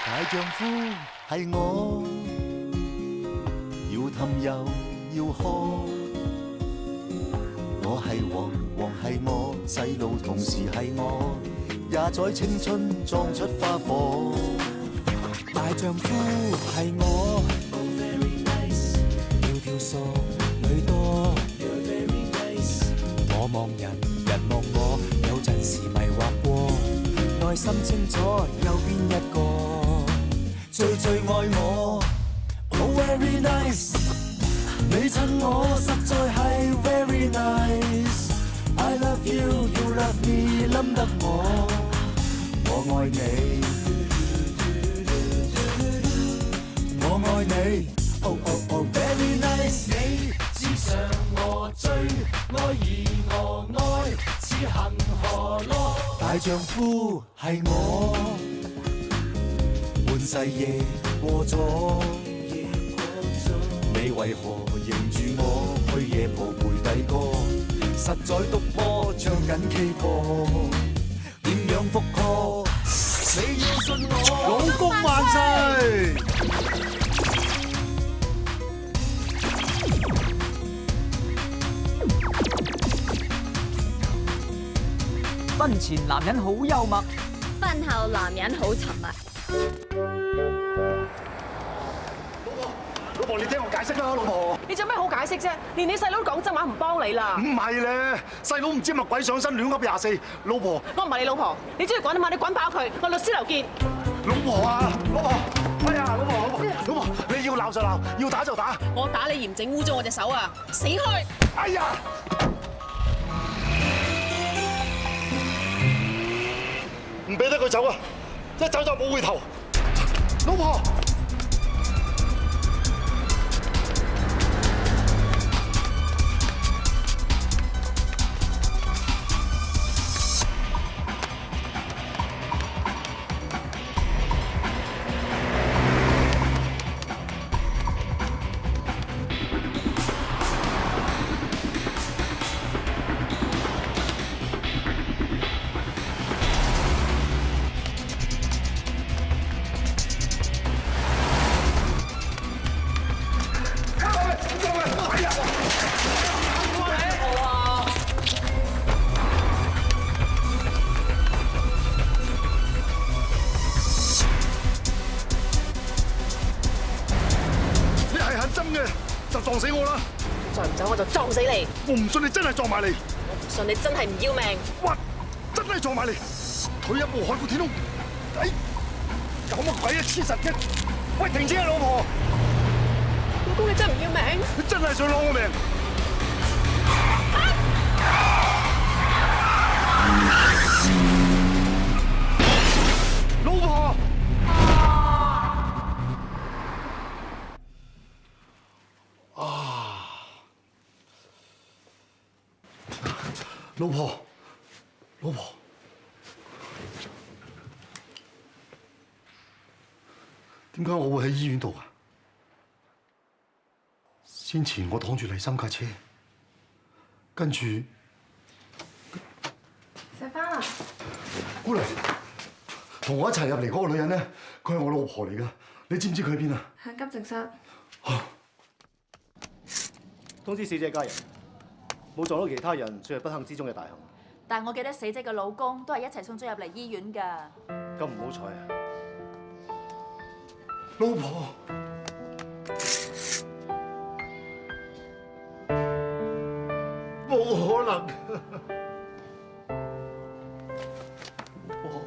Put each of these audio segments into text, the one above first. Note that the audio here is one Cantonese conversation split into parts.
大丈夫係我，要氹又要呵。我係王，王係我，細路同時係我，也在青春撞出花火。大丈夫係我，條條傻女多。我望人，人望我，有陣時迷惑過，內心清楚有邊一個最愛我。Oh very nice， 你襯我實在係 very nice。I love you， you love me， 冧得我愛你，我愛你。Oh oh oh very nice， 你知上我追，愛而我愛，似恒河咯。大丈夫係我，半世夜過咗，你為何認住我去夜蒲陪弟哥？實在督波唱緊 K 歌，點樣復 call？你要信我，老公萬歲！婚前男人好幽默，婚後男人好沉默。老婆，你聽我解釋啦，老婆。你做咩好解釋啫？連你細佬都講真話唔幫你啦。唔係咧，細佬唔知乜鬼上身亂噏24。老婆，我唔係你老婆，你中意滾啊嘛，你滾爆佢，我律師樓見。老婆啊，老婆，哎呀，老婆，你要鬧就鬧，要打就打。我打你嚴整污咗我隻手啊！死開！哎呀！唔俾得佢走啊！一走就冇回頭。老婆。就撞死我啦！再唔走我就撞死你！我唔信你真係撞埋嚟！我唔信你真係唔要命！哇！真係撞埋嚟！退一步海闊天空！哎，搞乜鬼啊！黐實嘅！喂，停車啊，老婆！老公你真係唔要命？你真係想攞我命！老婆！老婆，老婆，點解我會喺醫院度啊？先前我擋住黎生架車，跟住食飯啦！姑娘，同我一齊入嚟嗰個女人咧，佢係我老婆嚟噶，你知唔知佢喺邊啊？喺急症室。通知死者家人，冇撞到其他人，算係不幸之中嘅大幸。但我記得死者嘅老公都係一齊送咗入嚟醫院㗎。咁唔好彩啊！老婆，冇可能！老婆，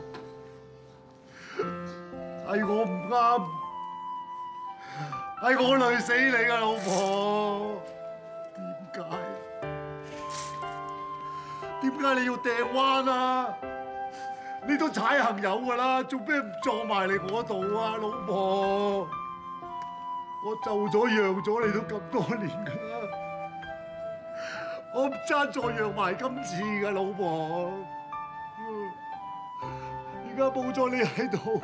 係我唔啱，係我累死你㗎，老婆。點解你要掟彎啊？你都踩行油㗎啦，做咩唔撞埋嚟我度啊，老婆？我就咗讓咗你都咁多年㗎啦，我唔爭再讓埋今次㗎，老婆。而家冇咗你喺度，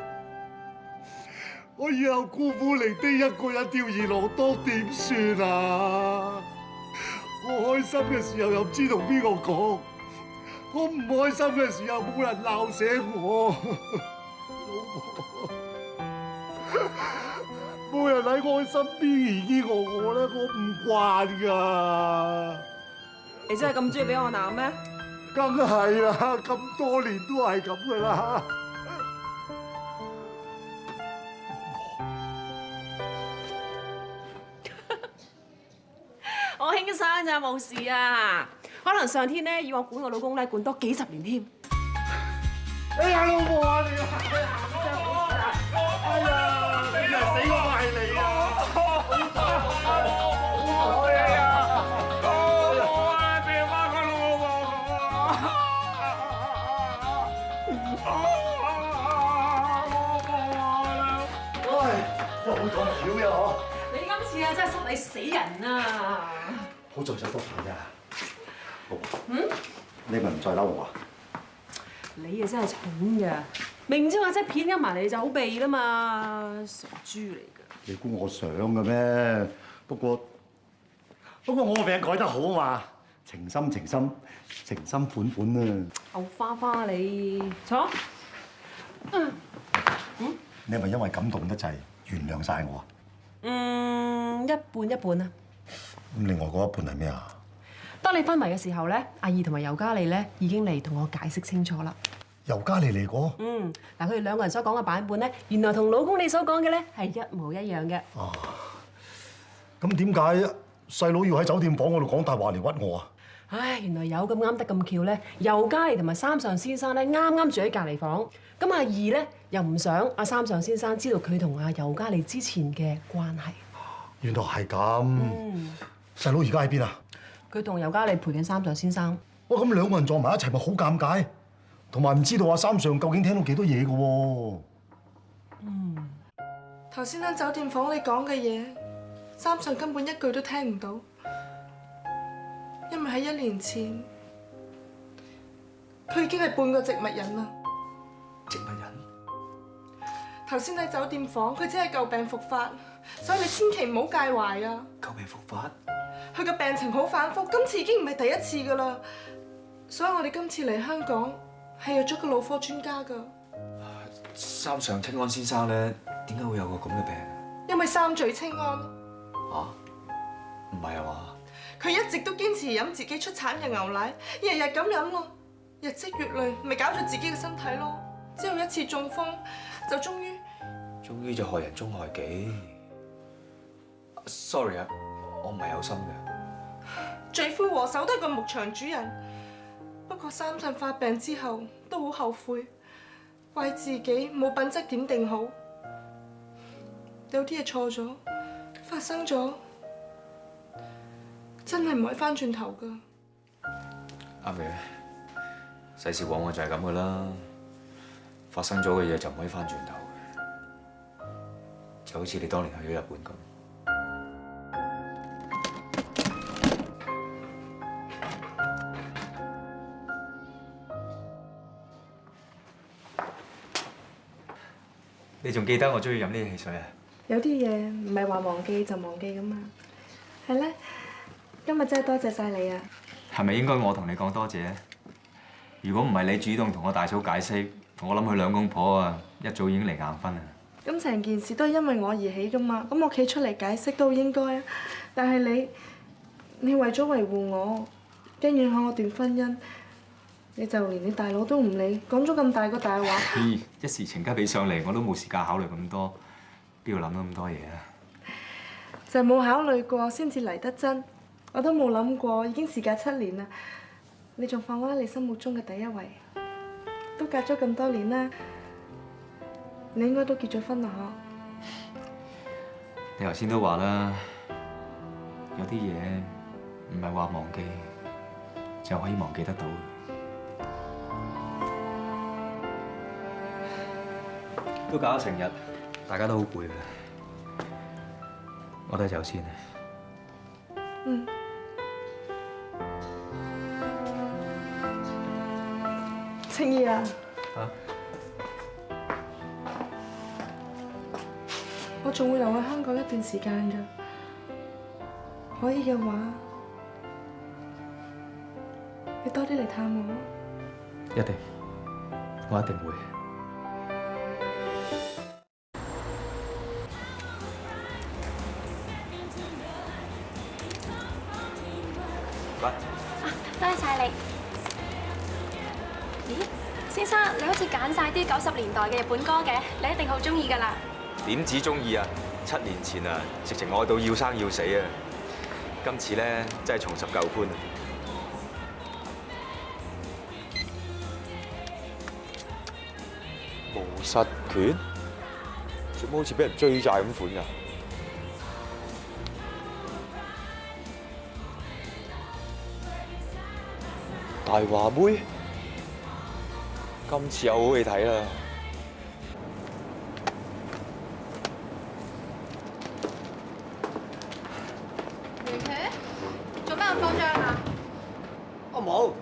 我以後孤苦伶仃一個人吊兒郎當點算啊？我開心嘅時候又唔知同邊個講。我唔開心嘅時候冇人鬧醒我，老婆。冇人喺我身邊兒兒我咧，我唔慣㗎。你真係咁中意俾我鬧咩？梗係啦，咁多年都係咁㗎啦。我輕生咋，冇事啊。可能上天咧要我管我老公咧管多幾十年添。哎呀，老婆啊，你啊！哎呀，你啊死我埋你啊！又咁巧嘅嗬！你今次啊真係失禮死人啊！好在手多飯咋，老婆。你咪唔再嬲我啊？你啊真係蠢㗎，明知話即係片陰埋你就好避啦嘛，傻豬嚟㗎！你估我想嘅咩？不過我個名改得好啊嘛，情深情深，情深款款啊！牛花花你坐。你係咪因為感動得滯，原諒晒我啊？一半一半啊！咁另外嗰一半係咩啊？當你昏迷嘅時候咧，阿義同埋尤嘉莉咧已經嚟同我解釋清楚啦。尤嘉莉嚟過？嗱，佢哋兩個人所講嘅版本咧，原來同老公你所講嘅咧係一模一樣嘅。啊，咁點解細佬要喺酒店房嗰度講大話嚟屈我啊？唉，原來有咁啱得咁巧咧，尤嘉莉同埋三上先生咧啱啱住喺隔離房，咁阿義咧又唔想阿三上先生知道佢同阿尤嘉莉之前嘅關係。原來係咁。細佬而家喺邊啊？佢同尤嘉莉陪緊三上先生。哇！咁兩個人撞埋一齊咪好尷尬，同埋唔知道阿三上究竟聽到幾多嘢嘅喎。頭先喺酒店房你講嘅嘢，三上根本一句都聽唔到，因為喺1年前，佢已經係半個植物人啦。植物人？頭先喺酒店房，佢只係舊病復發，所以你千祈唔好介懷啊！舊病復發？佢嘅病情好反覆，今次已經唔係第一次噶啦，所以我哋今次嚟香港係約咗個腦科專家噶。三上清安先生咧，點解會有個咁嘅病？因為三聚氰胺。唔係啊嘛？佢一直都堅持飲自己出產嘅牛奶，日日咁飲咯，日積月累，咪搞咗自己嘅身體咯。之後一次中風，就終於就害人終害己。Sorry 啊，我唔係有心嘅。罪魁禍首都係個牧場主人。不過三上發病之後都好後悔，怪自己冇品質點定好，有啲嘢錯咗，發生咗，真係唔可以翻轉頭噶。啱嘅，世事往往就係咁噶啦，發生咗嘅嘢就唔可以翻轉頭嘅，就好似你當年去咗日本咁。你仲記得我中意飲呢啲汽水啊？有啲嘢唔係話忘記就忘記噶嘛。係咧，今日真係多謝晒你啊！係咪應該我同你講多謝？如果唔係你主動同我大嫂解釋，我諗佢兩公婆啊一早已經離硬婚啦。咁成件事都係因為我而起噶嘛，咁我企出嚟解釋都應該啊。但係你為咗維護我，驚影響我段婚姻，你就連你大佬都唔理，講咗咁大個大話。一時情急起上嚟，我都冇時間考慮咁多，邊度諗到咁多嘢啊？就冇考慮過先至嚟得真，我都冇諗過，已經時隔7年啦。你仲放我喺你心目中嘅第一位，都隔咗咁多年啦，你應該都結咗婚啦嗬？你頭先都話啦，有啲嘢唔係話忘記就可以忘記得到。都搞咗成日，大家都好攰啦，我都走先啦。嗯。青兒啊！我仲會留喺香港一段時間㗎，可以嘅話，你多啲嚟探我。一定，我一定會。該。多謝晒你。咦，先生，你好似揀晒啲90年代嘅日本歌嘅，你一定好中意㗎啦。點止中意啊？7年前啊，直情愛到要生要死啊！今次咧真係重拾舊歡啊！無實權？做乜好似俾人追債咁款㗎？大話妹，今次有好戲睇啦！梅血，做咩咁慌張啊？我冇，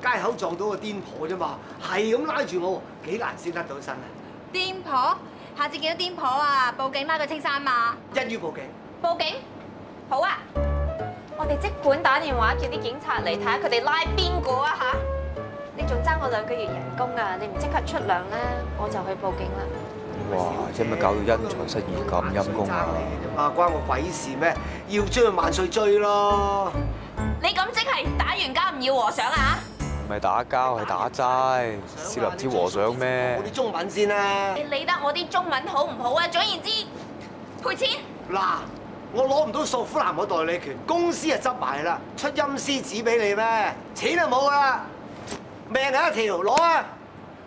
街口撞到個癲婆啫嘛，係咁拉住我，幾難先得到身啊！癲婆，下次見到癲婆啊，報警拉佢青山嘛。一於報警。報警？好啊！我哋即管打電話叫啲警察嚟睇下佢哋拉邊個啊嚇！你仲爭我2個月人工啊！你唔即刻出糧咧，我就去報警啦。哇！使乜搞到因財失義咁陰公啊？關我鬼事咩？要追就萬歲追咯！你咁即係打完交唔要和尚啊？唔係打交，係打齋。少林寺和尚咩？我啲中文先啦。你理得我啲中文好唔好啊？總言之，賠錢。嗱，我攞唔到索夫蘭嘅代理權，公司就執埋啦，出陰司紙俾你咩？錢就冇啦，命係一條，攞啊！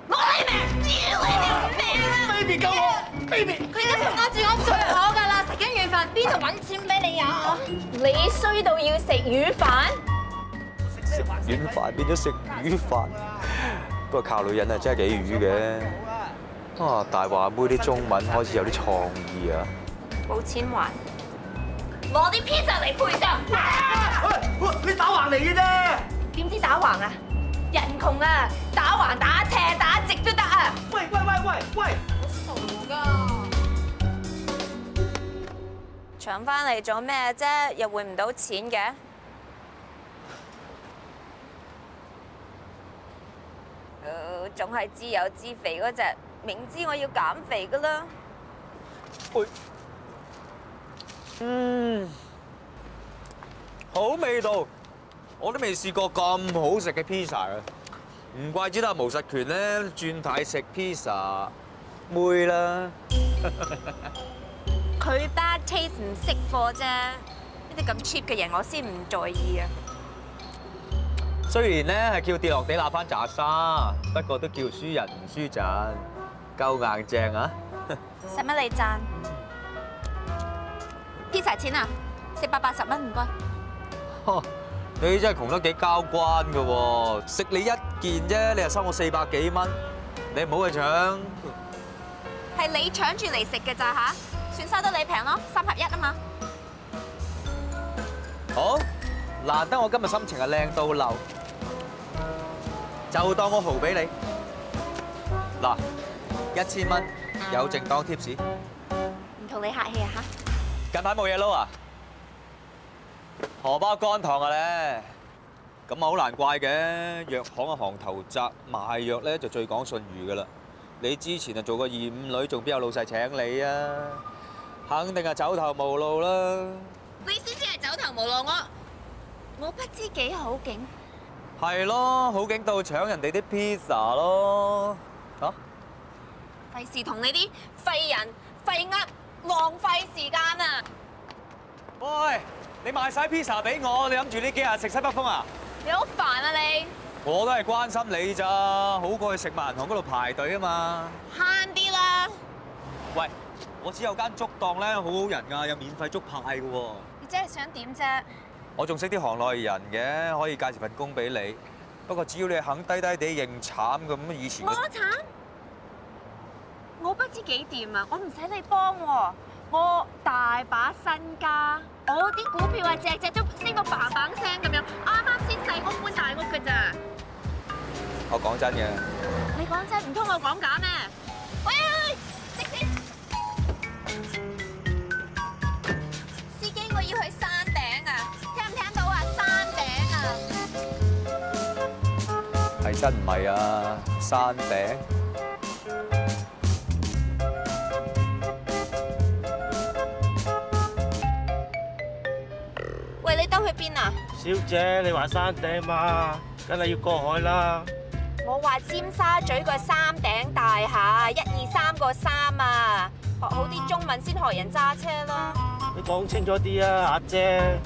攞你命，要你條命啊 ！Baby 救我 ！Baby， 佢而家同我住我最好噶啦，食緊軟飯，邊度揾錢俾你啊？你衰到要食魚飯？食軟飯變咗食魚飯，不過靠女人啊真係幾魚嘅。啊，大話妹啲中文開始有啲創意啊！冇錢還，攞啲 pizza 嚟賠償。喂，你打橫嚟嘅啫。點知打橫啊？人窮啊，打橫打斜打直都得啊！喂！我傻噶！搶翻嚟做咩啫？又換唔到錢嘅。總係知有知肥嗰隻，明知我要減肥噶啦。好味道，我都未試過咁好食嘅 pizza 啊！唔怪之得無實權咧，轉態食 pizza 妹啦。佢 bad taste 唔識貨啫，呢啲咁 cheap 嘅人我先唔在意啊！雖然咧係叫跌落地揦翻拃沙，不過都叫輸人唔輸陣，夠硬正啊！使乜你讚？pizza 錢啊，480蚊唔該。你真係窮得幾交關㗎喎！食你一件啫，你又收我400幾蚊，你唔好去搶。係你搶住嚟食嘅咋嚇？算收得你平咯，3合1啊嘛。好，難得我今日心情係靚到漏，就當我豪俾你。嗱，1000蚊有剩當貼士。唔同你客氣啊嚇！近排冇嘢撈啊？荷包乾塘啊咧，咁啊好難怪嘅。藥行嘅行頭窄，賣藥咧就最講信譽噶啦。你之前啊做過2、5女，仲邊有老細請你啊？肯定係走投無路啦。你先至係走投無路，我不知幾好景。係咯，好景到搶人哋啲 pizza 咯。嚇！費事同你啲廢人廢噏浪費時間啊！喂！你賣晒 pizza 俾我，你諗住呢幾日食西北風啊？你好煩啊你！我都係關心你咋，好過去食萬銀行嗰度排隊啊嘛。慳啲啦！喂，我知有間粥檔咧，好好人㗎，有免費粥派㗎喎。你真係想點啫？我仲識啲行內人嘅，可以介紹份工俾你。不過只要你肯低低地認慘咁，以前我慘？我不知幾掂啊！我唔使你幫喎。我大把身家，我啲股票啊，隻隻都升到嘭嘭聲咁樣，啱啱先細屋搬大屋㗎咋。我講真嘅。你講真，唔通我講假咩？喂，的士，司機，我要去山頂啊！聽唔聽到啊？山頂啊！係真唔係啊？山頂。想去邊啊？小姐，你話山頂嘛，梗係要過海啦。我話尖沙咀個三頂大廈，1、2、3個3啊！學好啲中文先學人揸車啦。你講清楚啲啊，阿姐。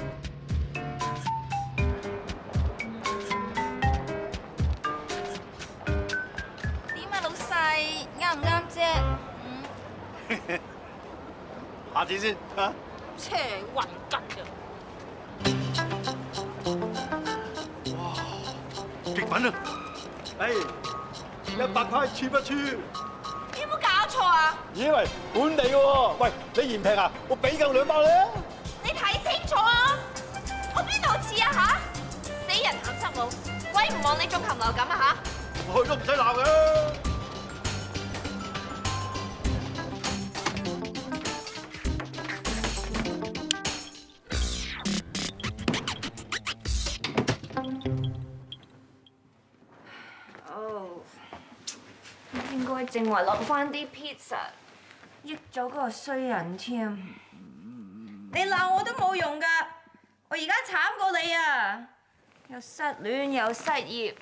點啊，老細，啱唔啱啫？下次先嚇。車暈吉啊！極品啊！誒，100塊切不切？有冇搞錯啊？以為本地嘅喎，喂，你嫌平啊？我俾夠2包你啊！你睇清楚啊！我邊度似啊嚇？死人鹹濕佬，鬼唔望你中禽流感啊嚇！去都唔使鬧嘅。應該正話落翻啲 pizza， 益咗嗰個衰人添。你鬧我都冇用㗎，我而家慘過你啊！又失戀又失業，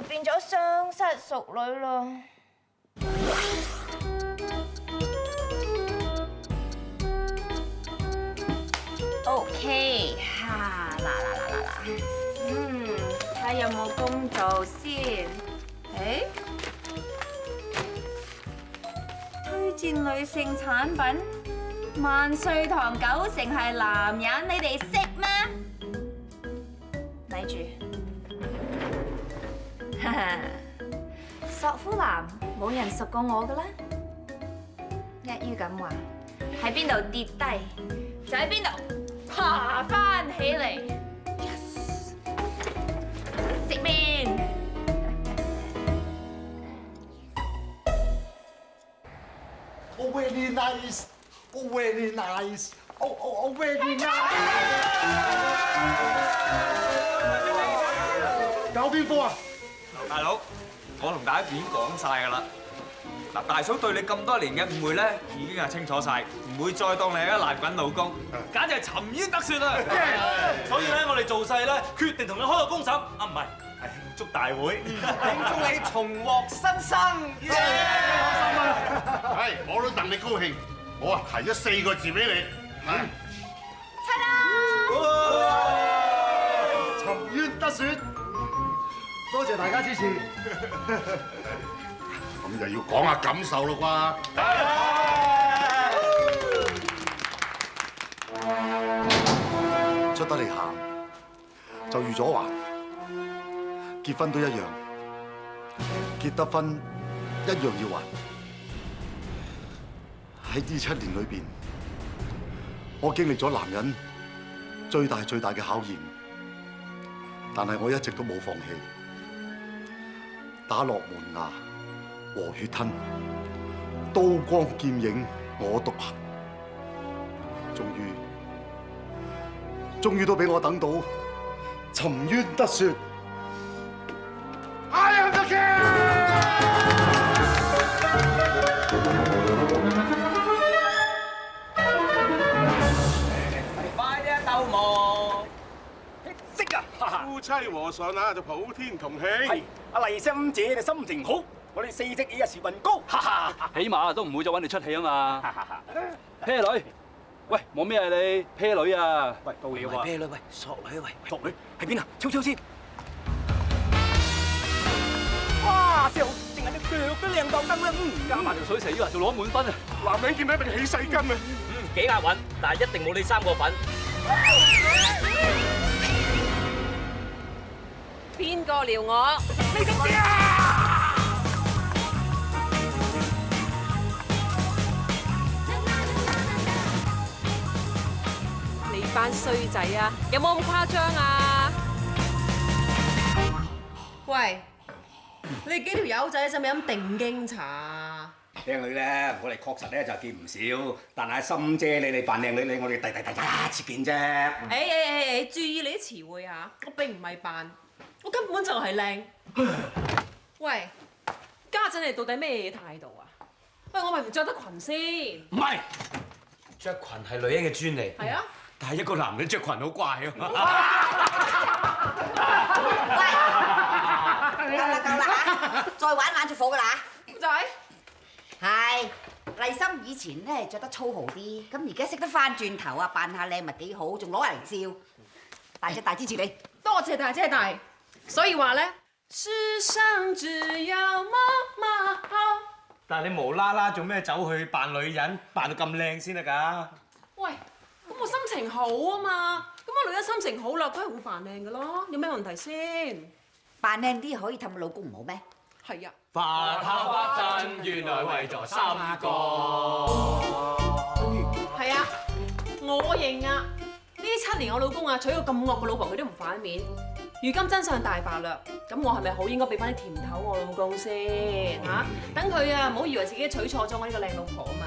變咗雙失淑女咯。OK， 嗱，睇有冇工做先。誒？推薦女性產品，萬歲堂90成係男人，你哋識咩？咪住，索夫男冇人熟過我㗎啦。一於咁話，喺邊度跌低，就喺邊度爬翻起嚟。Yes， 食麵。Oh very nice, oh very nice, oh very nice。搞邊科啊？大佬，我同大家已經講晒㗎啦。嗱，大嫂對你咁多年嘅誤會咧，已經係清楚晒，唔會再當你係一個爛滾老公，簡直係沉冤得雪啊！所以咧，我哋做勢咧，決定同你開個公審，啊唔係，係慶祝大會，慶祝你重獲新生。係，我都戥你高興。我啊提咗4個字俾你，沉冤得雪。多謝大家支持。咁就要講下感受咯啩。出得嚟行就預咗還，結婚都一樣，結得婚一樣要還。喺呢7年裏邊，我經歷咗男人最大嘅考驗，但係我一直都冇放棄。打落門牙和血吞，刀光劍影我獨行。終於都俾我等到沉冤得雪。I am the king！ 快啲啊，鬥磨！識啊！夫妻和順啊，就普天同慶。係阿麗甥姐，你心情好，我哋4隻嘢啊時運高，起碼都唔會再揾你出氣啊嘛。啤女，喂，冇咩啊你？啤女啊！喂，到你喎！啤女，喂，索女喂，索女喺邊啊？超先！哇，師傅，淨係啲腳都靚當燈啦，加埋條水死啊，就攞滿分啊！男人見到一定起細筋啊！幾押韻，但係一定冇你3個粉。邊個撩我？你咁知啊！你班衰仔啊，有冇咁誇張啊？喂，你哋幾條友仔使唔使飲定經茶啊？靚女咧，我哋確實咧就見唔少，但係心姐你扮靚女，我哋第一次見啫。誒，注意你啲詞彙啊！我並唔係扮，我根本就係靚。喂，家陣你到底咩態度啊？喂，我咪唔着得裙先。唔係，着裙係女人嘅專利。係啊。但係一個男人着裙好怪啊！喂，夠啦嚇，再玩就火㗎啦嚇！仔，係麗心以前咧着得粗豪啲，咁而家識得翻轉頭啊，扮下靚咪幾好，仲攞人笑。大姐大支持你，多謝大姐大。所以話咧，世上只有媽媽好。但係你無啦啦做咩走去扮女人，扮到咁靚先得㗎？喂，咁我心情好啊嘛，咁我女人心情好啦，梗係會扮靚㗎咯，有咩問題先？扮靚啲可以氹老公唔好咩？係啊。發下發陣，原來為咗三個。係啊，我認啊！呢7年我老公啊娶個咁惡嘅老婆，佢都唔反面。如今真相大白啦，咁我係咪好應該俾翻啲甜頭我老公先嚇？等佢啊唔好以為自己娶錯咗我呢個靚老婆啊嘛。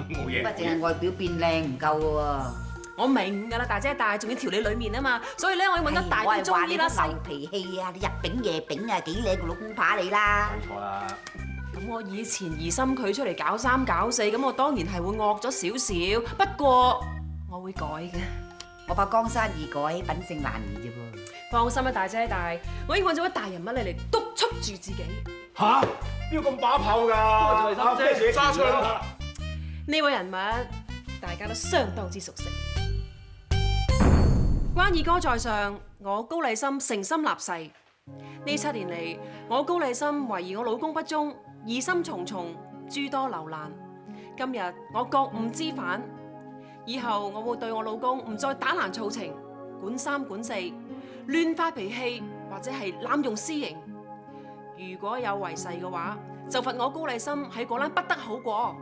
冇嘢。乜淨係外表變靚唔夠嘅喎？我明㗎啦，大姐大，仲要調理裡面啊嘛，所以咧我要揾得大啲中醫啦。我係話你都流脾氣啊！你日炳夜炳啊，幾靚個老公扒你啦！冇錯啦。咁我以前疑心佢出嚟搞三搞四，咁我當然係會惡咗少少，不過我會改嘅。我怕江山易改，品性難移啫噃。放心啦，大姐大，我已經揾咗位大人物嚟督促住自己。嚇？邊個咁把炮㗎？姐揸出啦！呢位人物大家都相當之熟悉。關二哥在上，我高麗心誠心立誓。呢7年嚟，我高麗心懷疑我老公不忠，疑心重重，諸多流難。今日我覺悟之反，以後我會對我老公唔再打難措情，管三管四，亂發脾氣或者係濫用私刑。如果有違誓嘅話，就罰我高麗心喺果欄不得好過。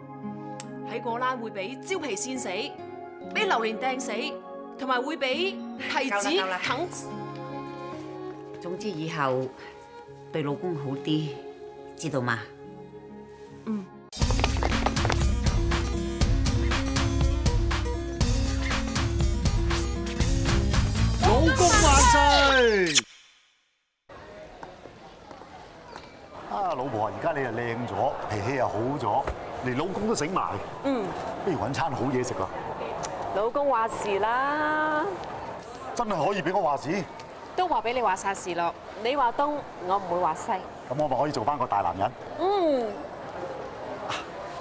喺果欄會俾蕉皮扇死，俾榴蓮掟死，同埋會俾提子啃。總之以後對老公好啲，知道嗎？嗯。老公萬歲！啊，老婆，而家你又靚咗，脾氣又好咗，連老公都醒埋。嗯。不如揾餐好嘢食啊！老公話事啦。真係可以俾我話事？都話俾你話晒事咯，你話東，我唔會話西。咁我咪可以做翻個大男人？嗯。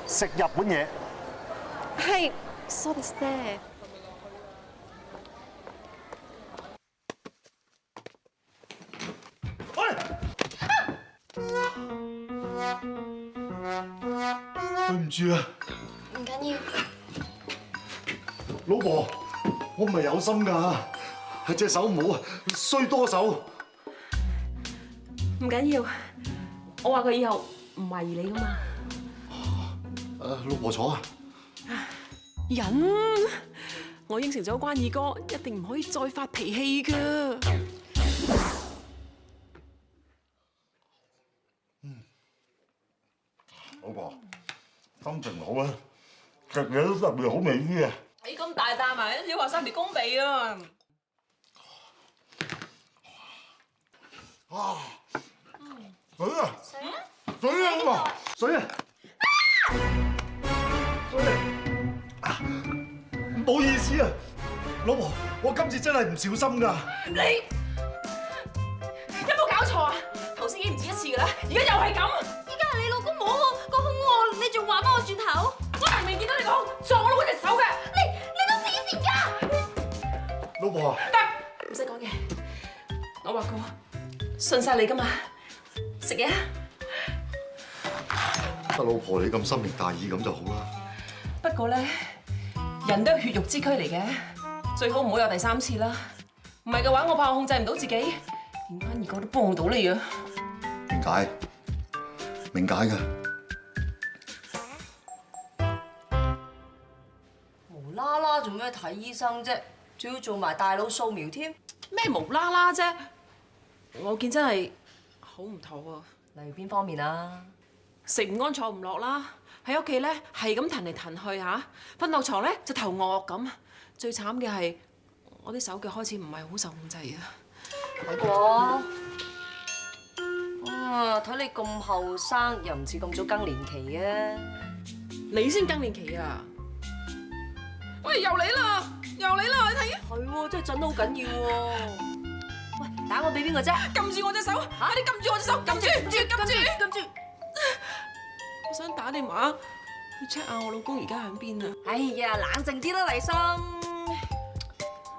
食日本嘢。係，so is that。喂！對唔住啊。唔緊要。老婆，我唔係有心㗎，係隻手唔好啊，衰多手。唔緊要，我話佢以後唔懷疑你㗎嘛。老婆坐啊。忍，我應承咗關二哥，一定唔可以再發脾氣㗎。老婆，心情好啊，食嘢都特別好味啲啊！你咁大啖啊，少話三條公鼻啊！啊！水啊！水啊！老婆，水啊！水啊！唔好意思啊，老婆，我今次真係唔小心㗎。你有冇搞錯啊？頭先已經唔止一次㗎啦，而家又係咁。依家係你老公摸個胸喎，你仲話翻我轉頭？我明明見到你個胸撞我老公隻手嘅，你都黐線㗎！老婆，得，唔使講嘢，我話過，信晒你㗎嘛，食嘢啊！得老婆你咁深明大義咁就好啦。不過咧，人都有血肉之軀嚟嘅，最好唔好有第3次啦。唔係嘅話，我怕我控制唔到自己，連關二哥都幫唔到你啊！明解，明解㗎。無啦啦做咩睇醫生啫？仲要做埋大腦掃描添？咩無啦啦啫？我見真係好唔妥啊！例如邊方面啊？食唔安坐唔落啦，喺屋企咧係咁騰嚟騰去嚇，瞓落床咧就頭惡咁。最慘嘅係我啲手腳開始唔係好受控制啊！睇過啊，睇你咁後生，又唔似咁早更年期啊！你先更年期啊！喂，又嚟啦！又嚟啦，你睇啊！係喎，真係震得好緊要喎。喂，打我俾邊個啫？撳住我隻手，快啲撳住我隻手，撳住！我想打電話去 check 下我老公而家喺邊啊！哎呀，冷靜啲啦，麗心。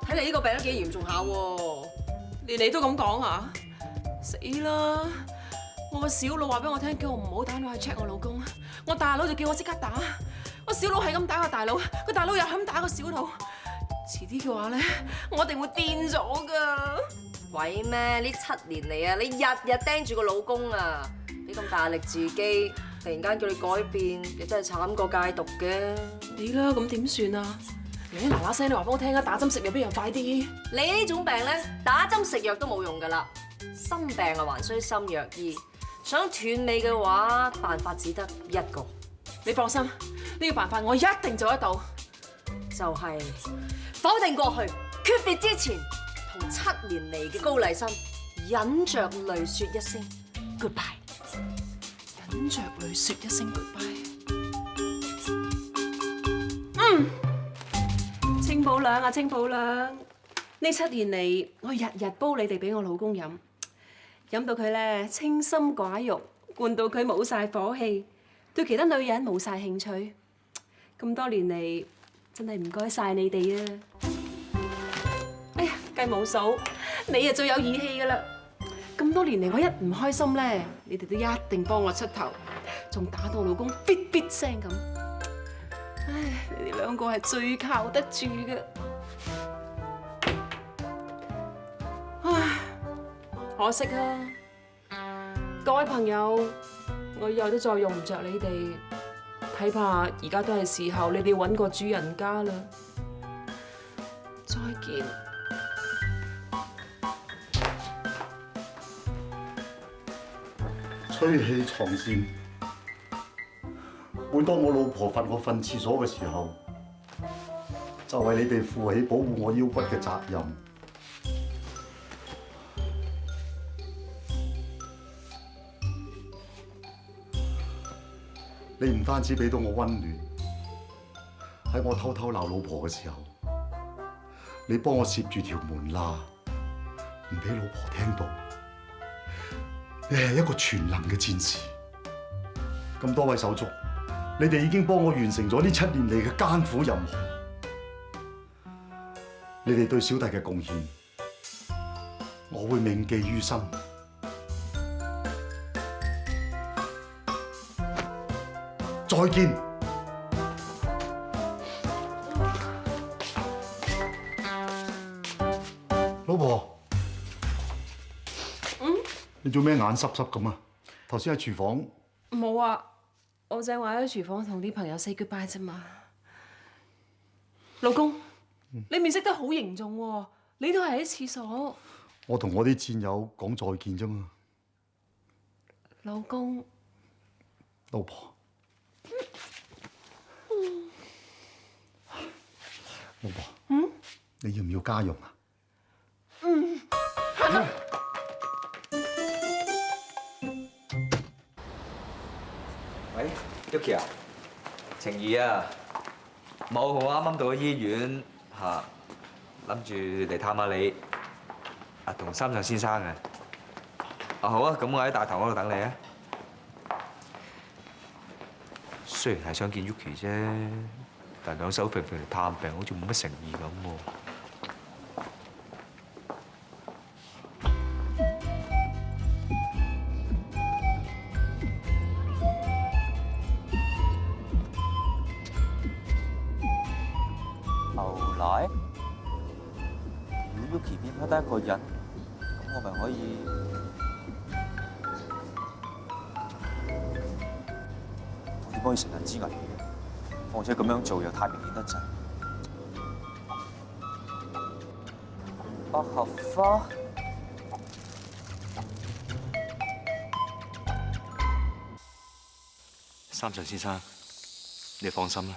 睇嚟呢個病都幾嚴重下喎。連你都咁講啊！死啦！我個小佬話俾我聽，叫我唔好打電話去 check 我老公。我大佬就叫我即刻打。我小佬係咁打個大佬，個大佬又係咁打個小佬。遲啲嘅話咧，我一定會癲咗噶。鬼咩？呢7年嚟啊，你日日盯住個老公啊，你咁大力自己，突然間叫你改變，亦真係慘過戒毒嘅。你啦，咁點算啊？你嗱嗱聲，你話俾我聽啊！打針食藥邊樣快啲？你呢種病咧，打針食藥都冇用噶啦。心病啊，還需心藥醫。想斷尾嘅話，辦法只得一個。你放心，呢個辦法我一定做得到。就係否定過去，訣別之前，同7年嚟嘅高麗參忍着淚說一聲 goodbye。忍着淚說一聲 goodbye。清補涼啊，清補涼！呢7年嚟，我日日煲你哋俾我老公飲，飲到佢咧清心寡欲，灌到佢冇晒火氣，對其他女人冇晒興趣。咁多年嚟，真係唔該晒你哋啊！哎呀，計冇數，你啊最有義氣噶啦！咁多年嚟，我一唔開心咧，你哋都一定幫我出頭，仲打到我老公咇咇聲咁。唉，你哋兩個係最靠得住嘅。唉，可惜啊！各位朋友，我以後都再用唔着你哋，睇怕而家都係時候你哋揾個主人家啦。再見。吹氣床線。每當我老婆罰我瞓廁所嘅時候，就為你哋負起保護我腰骨嘅責任。你唔單止俾到我溫暖，喺我偷偷鬧老婆嘅時候，你幫我攝住條門罅，唔俾老婆聽到。你係一個全能嘅戰士。咁多位手足，你哋已經幫我完成咗呢7年嚟嘅艱苦任務。你哋對小弟嘅貢獻，我會銘記於心。再見，老婆。你做咩眼濕濕咁啊？頭先喺廚房。冇啊，我正話喺廚房同啲朋友 say goodbye 啫嘛。老公，你面色得好凝重喎，你都係喺廁所。我同我啲戰友講再見啫嘛。老公。老婆。老婆。你要唔要家用啊？喂 ，Yuki 啊，晴怡啊，冇，我啱啱到咗醫院嚇，諗住嚟探下你，同三上先生啊。好啊，咁我喺大堂嗰度等你啊。雖然係想見 Yuki 啫，但兩手揈揈嚟探病，好似冇乜誠意咁喎。牛奶？如果 Yuki 變翻得一個人，咁我咪可以我點可以乘人之危嘅？況且咁樣做又太明顯得滯。百合花？三上先生，你放心啦。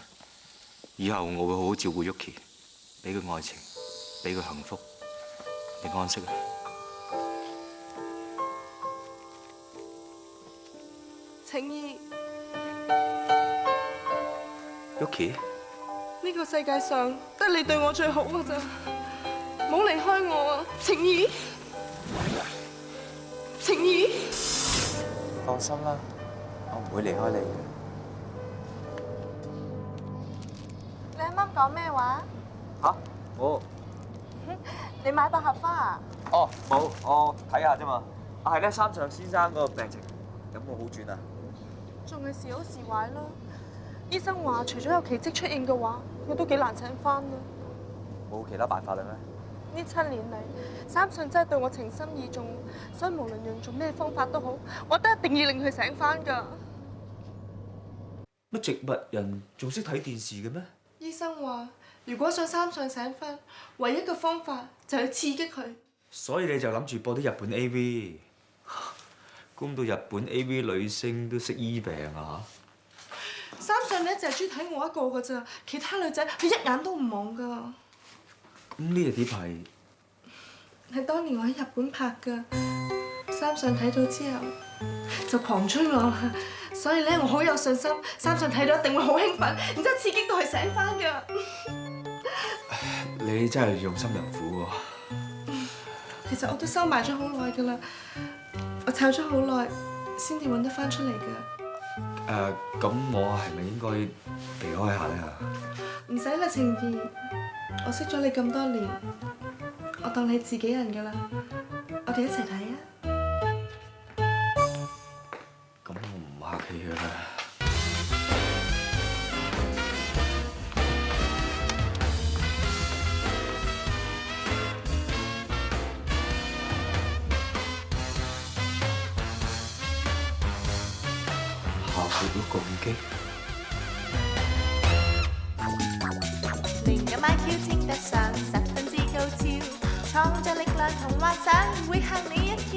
以後我會好好照顧 Yuki， 俾佢愛情，俾佢幸福，你安息啦。晴怡， Yuki，呢呢個世界上得你對我最好㗎咋，唔好離開我啊，晴兒，晴兒。放心啦，我唔會離開你嘅。你啱啱講咩話？嚇？我你買百合花啊？哦，冇，我睇下啫嘛。啊，係咧，三上先生嗰個病情有冇好轉啊？仲係時好時壞咯。醫生話，除咗有奇蹟出現嘅話，佢都幾難請翻啊。冇其他辦法啦咩？呢7年嚟，三上真係對我情深意重，所以無論用做咩方法都好，我都一定要令佢醒翻㗎。乜植物人仲識睇電視嘅咩？醫生話，如果想三上醒翻，唯一嘅方法就係刺激佢。所以你就諗住播啲日本 AV， 估唔到日本 AV 女星都識醫病啊！三上咧就係專睇我一個㗎咋，其他女仔佢一眼都唔望㗎。咁呢隻碟係當年我喺日本拍㗎，三上睇到之後就狂追我啦，所以咧我好有信心，三上睇到一定會好興奮，然之後刺激到佢醒翻㗎。你真係用心良苦喎。其實我都收埋咗好耐㗎啦，我湊咗好耐先至揾得翻出嚟㗎。咁我係咪應該避開下咧？唔使啦，晴兒，我識咗你咁多年，我當你自己人㗎啦，我哋一齊睇啊！咁我唔客氣㗎啦。下回都咁激。連今晚 Q 稱得上十分之高超，創作力量同幻想會嚇你一跳。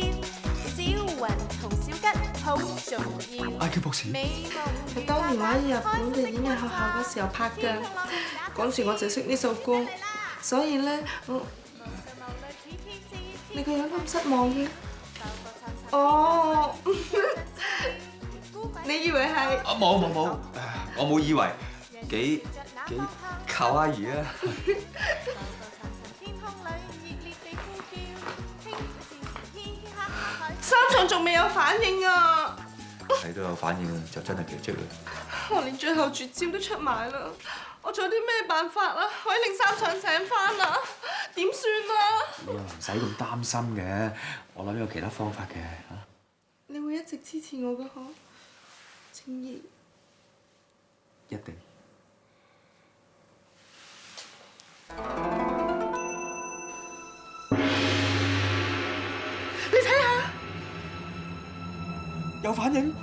小雲同小吉好重要。IQ 博士，係當年我喺日本嘅演藝學校嗰時候拍㗎，嗰時我就識呢首歌，所以咧你個樣咁失望嘅？哦，你以為係？啊冇，我冇以為，幾靠阿姨啊！三上仲未有反應啊！睇到有反應就真係奇蹟啦！我連最後絕招都出埋啦，我仲有啲咩辦法啊？可以令三上醒翻啊？點算啊？你又唔使咁擔心嘅，我諗有其他方法嘅嚇。你會一直支持我嘅嗬，晴兒。一定。你睇下，有反應。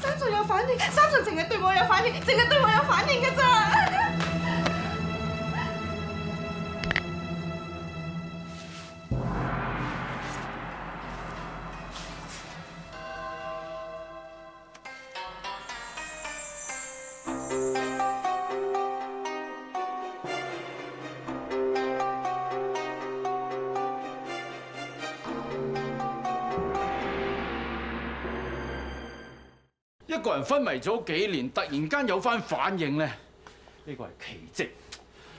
三上有反應，三上淨係對我有反應，淨係對我有反應㗎咋。一個人昏迷咗幾年，突然間有翻反應咧，呢個係奇蹟。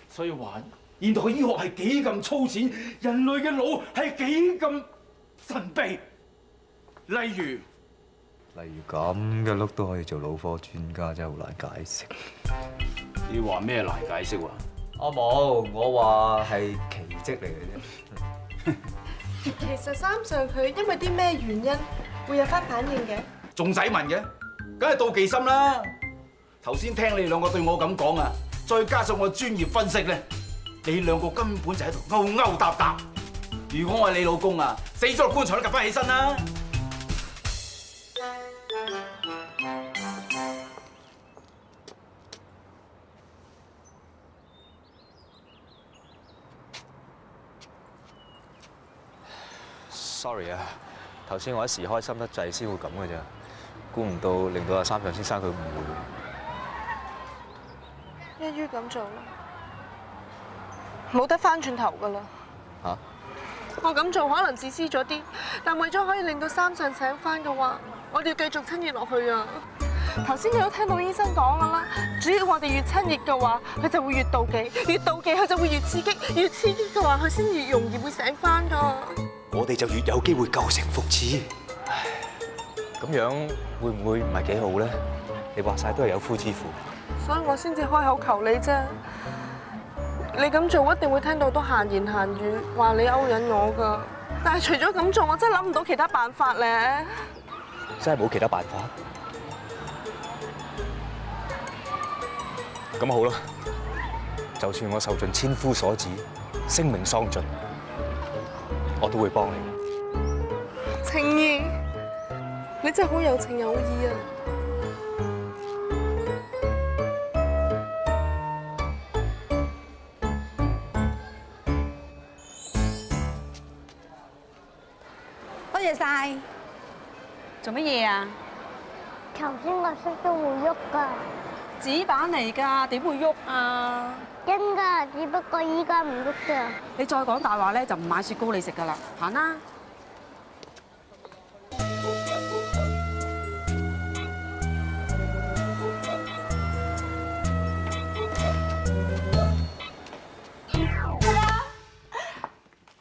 所以話現代嘅醫學係幾咁粗淺，人類嘅腦係幾咁神秘。例如咁嘅碌都可以做腦科專家，真係好難解釋。你話咩難解釋啊？我冇，我話係奇蹟嚟嘅啫。其實三上佢因為啲咩原因會有翻反應嘅？仲使問嘅？梗係妒忌心啦！頭先聽你兩個對我咁講啊，再加上我專業分析咧，你兩個根本就喺度勾勾搭搭。如果我係你老公啊，死咗落棺材都趌翻起身啦！Sorry 啊，頭先我一時開心得滯先會咁嘅咋。估唔到令到阿三上先生佢誤會。一於咁做啦，冇得翻轉頭噶啦。嚇！我咁做可能自私咗啲，但為咗可以令到三上醒翻嘅話，我哋要繼續親熱落去啊！頭先你都聽到醫生講噶啦，只要我哋越親熱嘅話，佢就會越妒忌，越妒忌佢就會越刺激，越刺激嘅話佢先越容易會醒翻噶。我哋就越有機會舊情復熾。唉，咁樣會唔會唔係幾好咧？你話晒都係有夫之婦，所以我先至開口求你啫。你咁做一定會聽到好多閒言閒語，話你勾引我噶。但係除咗咁做，我真係諗唔到其他辦法咧。真係冇其他辦法。咁好啦，就算我受盡千夫所指，聲名喪盡，我都會幫你。情義，你真係好有情有義啊！多謝晒。做乜嘢啊？頭先個色都會喐㗎。紙板嚟㗎，點會喐啊？真㗎，只不過依家唔喐咋。你再講大話咧，就唔買雪糕你食㗎啦。行啦。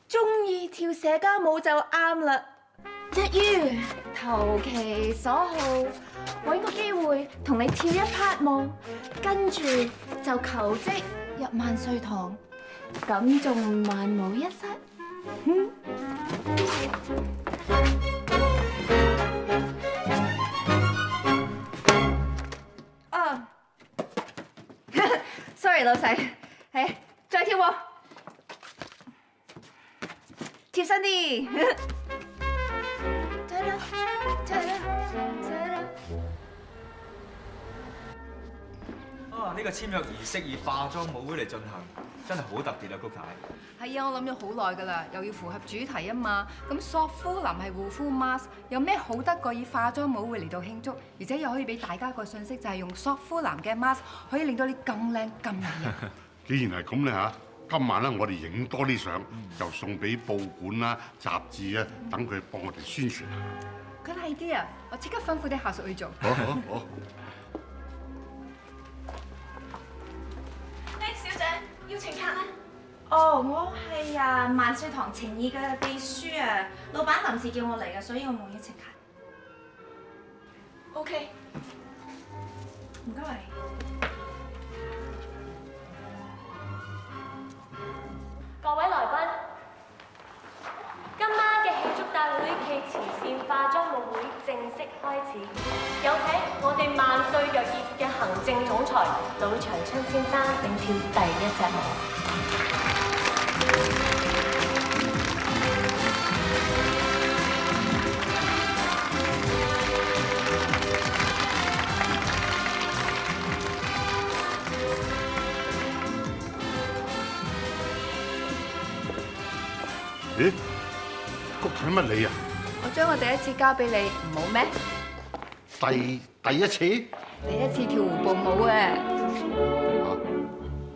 中意跳社交舞就啱啦。一於投其所好，揾個機會同你跳一 part 舞，跟住就求職入萬歲堂，咁仲萬無一失。哦，sorry 老細，係再跳喎，貼身啲。呢個簽約儀式以化妝舞會嚟進行，真係好特別啊！谷太係啊，我諗咗好耐㗎啦，又要符合主題啊嘛。咁索膚林係護膚 mask， 有咩好得過以化妝舞會嚟到慶祝，而且又可以俾大家個信息就係用索膚林嘅 mask 可以令到你更靚更靚。既然係咁咧嚇，今晚咧我哋影多啲相，就送俾報館啦、雜誌啊，等佢幫我哋宣傳。Good idea！ 我即刻吩咐啲下屬去做。好。小姐，邀請卡咧？哦，我係萬歲堂情義嘅秘書啊，老闆臨時叫我嚟嘅，所以我冇邀請卡。OK， 唔該。各位來賓，今晚嘅慶祝大會暨慈善化妝舞會正式開始，有請我哋萬歲藥業嘅行政總裁魯長春先生領跳第一隻舞。咦？谷使乜你啊？我將我第一次交俾你，唔好咩？第一次？第一次跳湖步舞啊！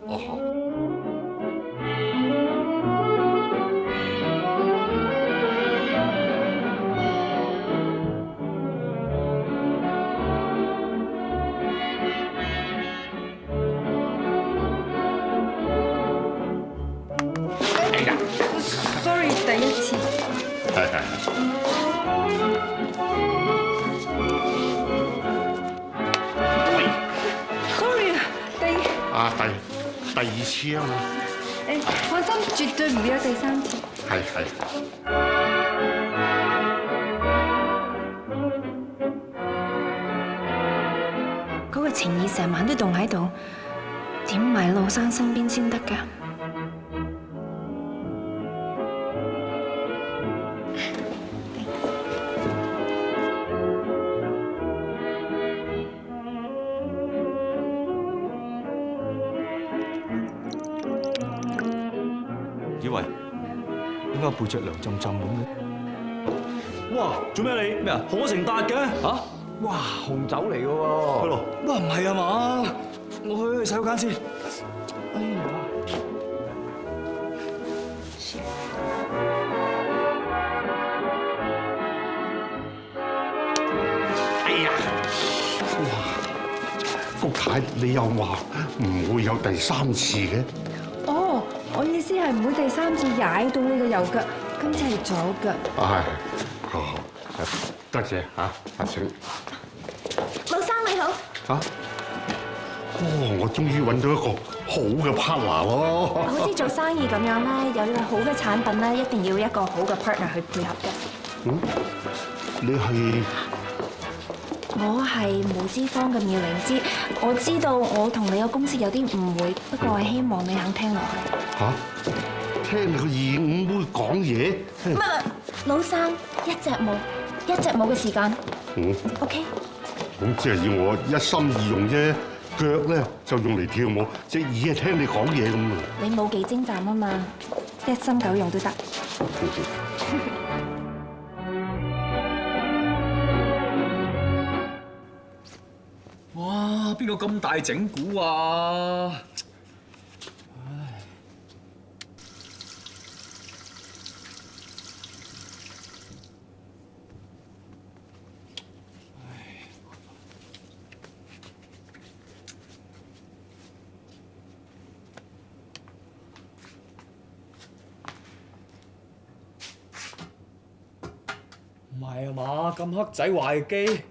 哦好。Sorry， 第一次。係。Sorry 啊，第二次啊嘛。誒，放心，絕對唔會有第三次。係。嗰個情義成晚都凍喺度，點唔喺老生身邊先得㗎？以為點解背脊涼浸浸咁嘅？哇！做咩你咩啊？可成達嘅嚇？哇！紅酒嚟嘅喎。係咯。哇！唔係啊嘛？我去洗手間先。哎呀！哎呀！哇！福太，你又話唔會有第三次嘅？哦，我意思係唔會第三次踩到你嘅右腳，今次係左腳。係，好，多謝嚇，阿請。老生你好。嚇！哦，我終於揾到一個好嘅 partner 咯。好似做生意咁樣咧，有呢個好嘅產品咧，一定要一個好嘅 partner 去配合嘅。嗯，你係？我係無脂肪嘅妙靈芝，我知道我同你個公司有啲誤會，不過我希望你肯聽落去。嚇！聽你個二五妹講嘢？唔係，老生一隻舞嘅時間。嗯。OK。咁即係要我一心二用啫，腳咧就用嚟跳舞，隻耳係聽你講嘢咁啊！你冇幾精湛啊嘛，一心九用都得。哇！邊個咁大整蠱啊？唔係啊嘛，咁黑仔壞機。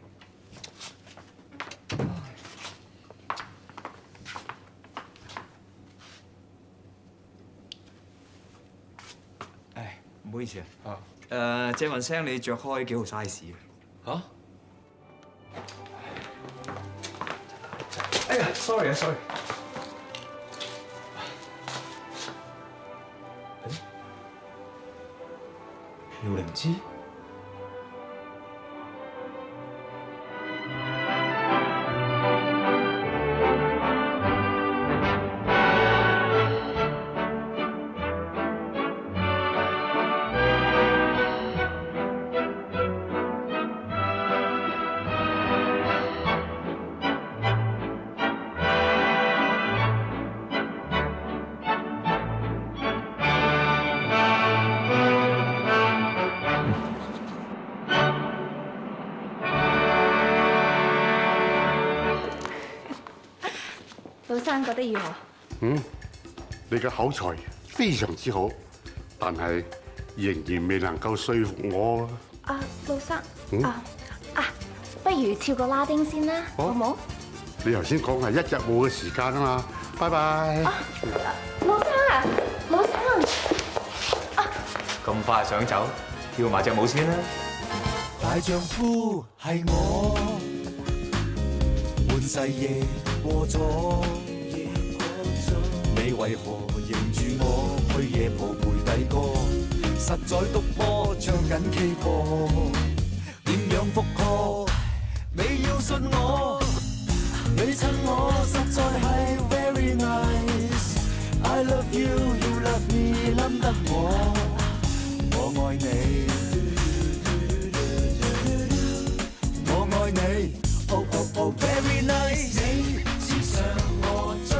唔好意思啊。借問聲你着開幾號 size 啊？哎呀 ，sorry 啊 ，sorry。妙靈芝。老生覺得如何？嗯，你嘅口才非常之好，但係仍然未能夠說服我。啊，老生，不如跳個拉丁先啦，好唔好？你頭先講係一日舞嘅時間啊嘛，拜拜。老生啊，老生，咁快想走，跳埋隻舞先啦。大丈夫係我，半世夜過咗，你為何認住我去夜蒲陪弟哥？實在督波唱緊 K 歌，點樣復課？你要信我，你襯我實在係 very nice。I love you, you love me， 冧得我愛你，我愛你。Oh oh oh very nice， 你似上我追，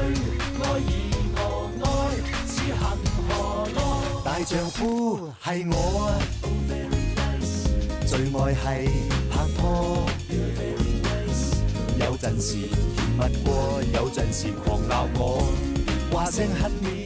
愛而我愛，似恒河囉。大丈夫係我啊， oh very nice， 最愛係拍拖， very nice， 有陣時甜蜜過，有陣時狂鬧我，話聲恨你。